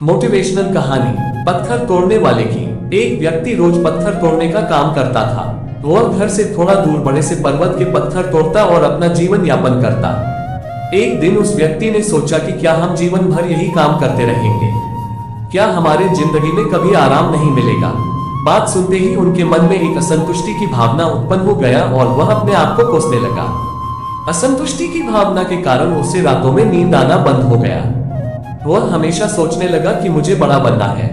Motivational कहानी पत्थर तोड़ने वाले की। एक व्यक्ति रोज पत्थर तोड़ने का काम करता था। वह घर से थोड़ा दूर बड़े से पर्वत के पत्थर तोड़ता और अपना जीवन यापन करता। एक दिन उस व्यक्ति ने सोचा कि क्या हम जीवन भर यही काम करते रहेंगे? क्या हमारे जिंदगी में कभी आराम नहीं मिलेगा? बात सुनते ही उनके मन में एक असंतुष्टि की भावना उत्पन्न हो गया और वह अपने आप को कोसने लगा। असंतुष्टि की भावना के कारण उसे रातों में नींद आना बंद हो गया। वह हमेशा सोचने लगा कि मुझे बड़ा बनना है।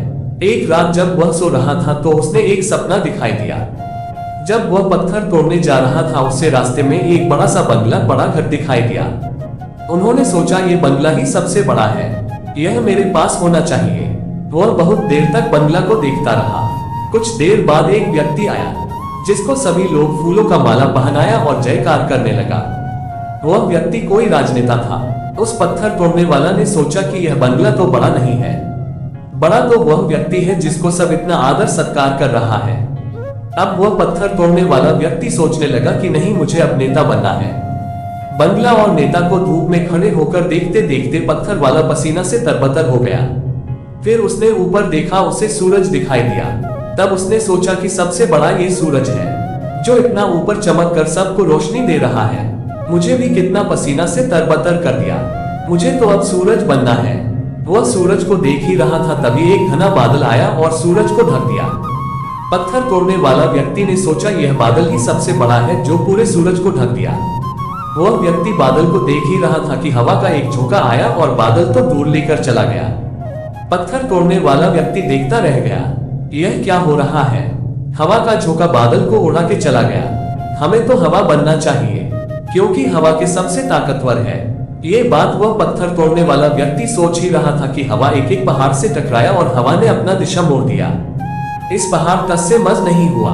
एक रात जब वह सो रहा था तो उसने एक सपना दिखाई दिया। जब वह पत्थर तोड़ने जा रहा था उसे रास्ते में एक बड़ा सा बंगला, बड़ा घर दिखाई दिया। उन्होंने सोचा ये बंगला ही सबसे बड़ा है, यह मेरे पास होना चाहिए। वह बहुत देर तक बंगला को देखता रहा। कुछ देर बाद एक व्यक्ति आया जिसको सभी लोग फूलों का माला पहनाया और जयकार करने लगा। वह व्यक्ति कोई राजनेता था। उस पत्थर तोड़ने वाला ने सोचा कि यह बंगला तो बड़ा नहीं है, बड़ा तो वह व्यक्ति है जिसको सब इतना आदर सत्कार कर रहा है। अब वह पत्थर तोड़ने वाला व्यक्ति सोचने लगा कि नहीं, मुझे अब नेता बनना है। बंगला और नेता को धूप में खड़े होकर देखते देखते पत्थर वाला पसीना से तरबतर हो गया। फिर उसने ऊपर देखा, उसे सूरज दिखाई दिया। तब उसने सोचा कि सबसे बड़ा ये सूरज है जो इतना ऊपर चमक कर सबको रोशनी दे रहा है। मुझे भी कितना पसीना से तरबतर कर दिया, मुझे तो अब सूरज बनना है। वह सूरज को देख ही रहा था तभी एक घना बादल आया और सूरज को ढक दिया। पत्थर तोड़ने वाला व्यक्ति ने सोचा यह बादल ही सबसे बड़ा है जो पूरे सूरज को ढक दिया। वह व्यक्ति बादल को देख ही रहा था कि हवा का एक झोंका आया और बादल तो दूर लेकर चला गया। पत्थर तोड़ने वाला व्यक्ति देखता रह गया, यह क्या हो रहा है? हवा का झोंका बादल को उड़ा के चला गया। हमें तो हवा बनना चाहिए क्योंकि हवा के सबसे ताकतवर है। ये बात वह पत्थर तोड़ने वाला व्यक्ति सोच ही रहा था कि हवा एक एक पहाड़ से टकराया और हवा ने अपना दिशा मोड़ दिया। इस पहाड़ तस से मस नहीं हुआ,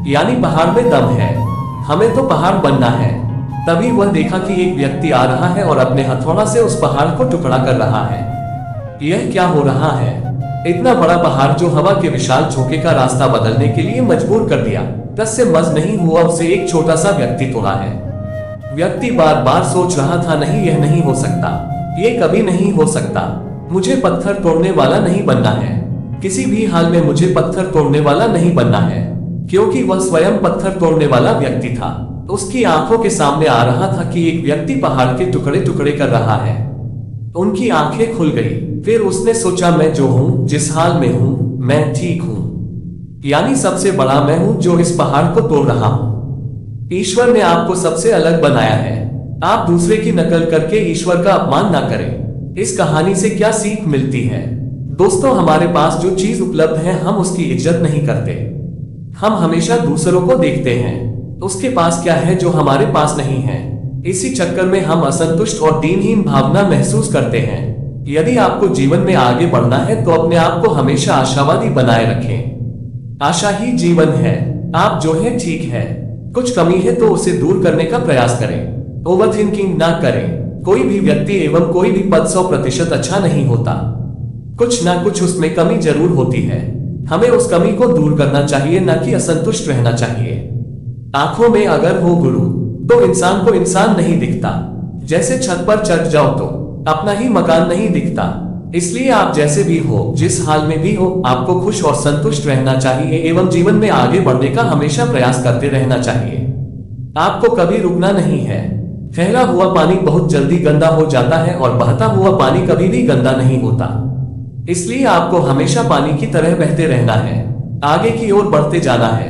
यानी पहाड़ में दम है, हमें तो पहाड़ बनना है। तभी वह देखा कि एक व्यक्ति आ रहा है और अपने हथौड़ा से उस पहाड़ को टुकड़ा कर रहा है। यह क्या हो रहा है? इतना बड़ा पहाड़ जो हवा के विशाल झोंके का रास्ता बदलने के लिए मजबूर कर दिया, तस से मस नहीं हुआ, उसे एक छोटा सा व्यक्ति तोड़ा है। व्यक्ति बार बार सोच रहा था, नहीं, यह नहीं हो सकता, ये कभी नहीं हो सकता। मुझे पत्थर तोड़ने वाला नहीं बनना है, किसी भी हाल में मुझे पत्थर तोड़ने वाला नहीं बनना है। क्योंकि वह स्वयं पत्थर तोड़ने वाला व्यक्ति था। उसकी आंखों के सामने आ रहा था कि एक व्यक्ति पहाड़ के टुकड़े टुकड़े कर रहा है। उनकी आंखें खुल गई। फिर उसने सोचा, मैं जो हूँ, जिस हाल में हूँ, मैं ठीक हूँ, यानी सबसे बड़ा मैं हूँ जो इस पहाड़ को तोड़ रहा हूँ। ईश्वर ने आपको सबसे अलग बनाया है, आप दूसरे की नकल करके ईश्वर का अपमान ना करें। इस कहानी से क्या सीख मिलती है? दोस्तों, हमारे पास जो चीज उपलब्ध है हम उसकी इज्जत नहीं करते। हम हमेशा दूसरों को देखते हैं उसके पास क्या है जो हमारे पास नहीं है। इसी चक्कर में हम असंतुष्ट और दीनहीन भावना महसूस करते हैं। यदि आपको जीवन में आगे बढ़ना है तो अपने आप को हमेशा आशावादी बनाए रखें। आशा ही जीवन है। आप जो है ठीक है, कुछ कमी है तो उसे दूर करने का प्रयास करें। ओवर थिंकिंग ना करें। कोई भी व्यक्ति एवं कोई भी पद 100% अच्छा नहीं होता, कुछ ना कुछ उसमें कमी जरूर होती है। हमें उस कमी को दूर करना चाहिए, ना कि असंतुष्ट रहना चाहिए। आंखों में अगर हो गुरु तो इंसान को इंसान नहीं दिखता। जैसे छत पर चढ़ जाओ तो अपना ही मकान नहीं दिखता। इसलिए आप जैसे भी हो, जिस हाल में भी हो, आपको खुश और संतुष्ट रहना चाहिए एवं जीवन में आगे बढ़ने का हमेशा प्रयास करते रहना चाहिए। आपको कभी रुकना नहीं है। फैला हुआ पानी बहुत जल्दी गंदा हो जाता है और बहता हुआ पानी कभी भी गंदा नहीं होता। इसलिए आपको हमेशा पानी की तरह बहते रहना है, आगे की ओर बढ़ते जाना है।